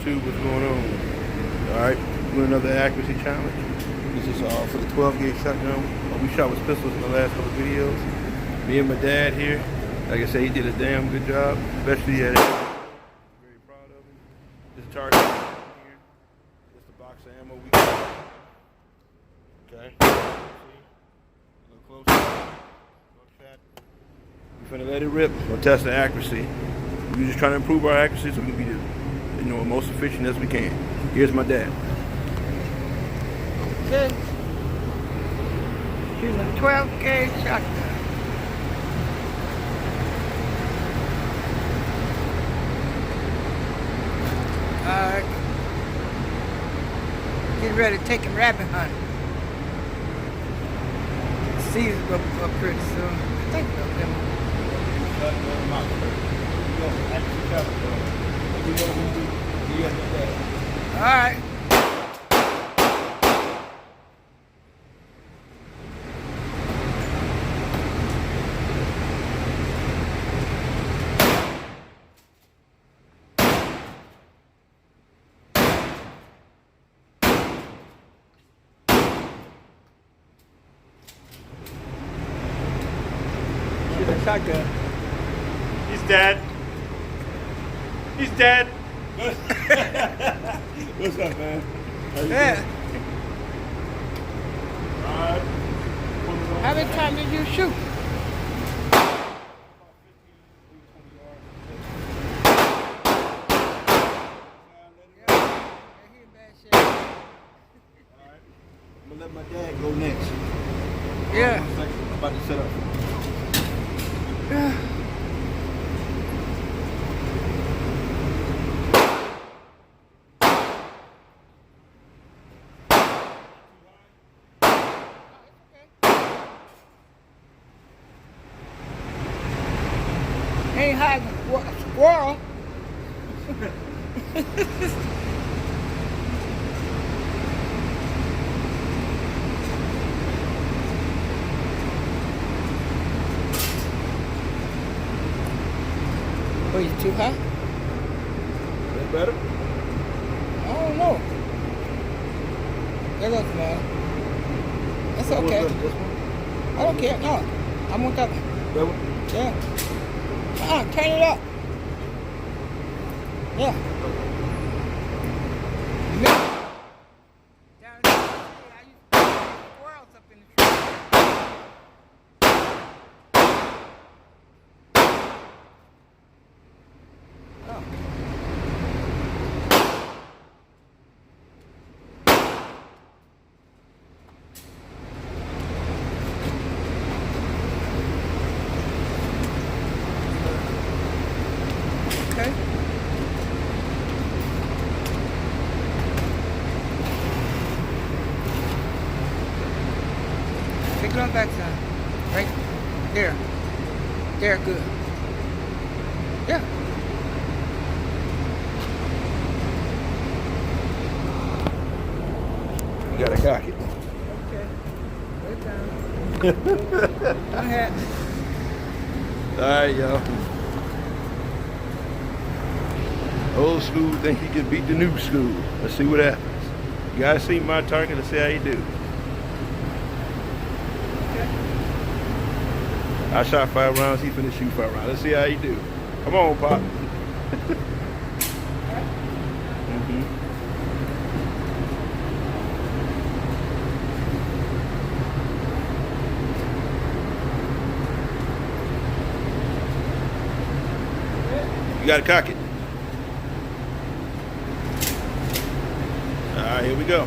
YouTube, what's going on? Alright, doing another accuracy challenge. This is for the 12 gauge shotgun. We shot with pistols in the last couple of videos. Me and my dad here. Like I said, he did a damn good job, especially at it. Very proud of him. This target here. This is the box of ammo we got. Okay. See? A little closer. We're finna let it rip. We'll test the accuracy. We're just trying to improve our accuracy so we can be the most efficient as we can. Here's my dad. Okay. Shooting a 12 gauge shotgun. Getting ready to take him rabbit hunting. Season's up pretty soon. I think we'll get him. All right. Shoot a shotgun. He's dead. He's dead. What's up, man? Yeah. How many times did you shoot? I'm gonna let my dad go next. Yeah. I'm about to set up. Yeah. Ain't high as a squirrel. Oh, you too high? That better? I don't know. That doesn't matter. That's okay. This one? I don't care. No, I want that one. That one? Yeah. Turn it up. Yeah. Down there, I used to put squirrels up in the tree. Oh. Okay. Take it on back side. Right there. There, good. Yeah. You gotta cock it. Okay. Put it down. Go ahead. Alright, y'all. Old school think he can beat the new school. Let's see what happens. You guys see my target. Let's see how you do. I shot 5 rounds. He finna shoot 5 rounds. Let's see how you do. Come on, Pop. You gotta cock it. Alright, here we go.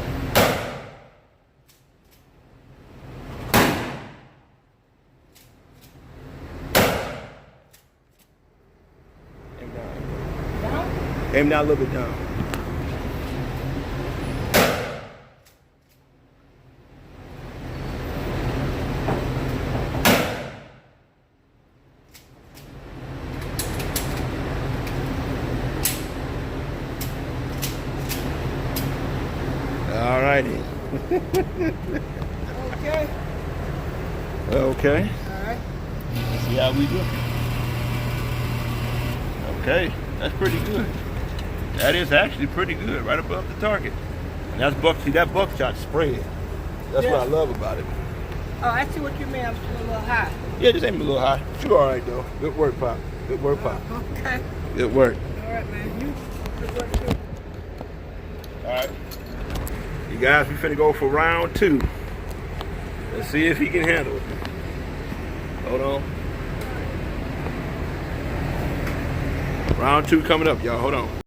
Aim down. Down? Aim down a little bit down. All righty. Okay. Okay. All right. Let's see how we do. Okay, that's pretty good. That is actually pretty good, right above the target. And that's see that buckshot spread. That's what I love about it. Oh, I see what you mean. I'm still a little high. Yeah, just aim a little high. You all right though. Good work, Pop. Good work, Pop. Okay. Good work. All right, man. You good work too. All right. You guys, we finna go for round 2. Let's see if he can handle it. Hold on. Round 2 coming up, y'all. Hold on.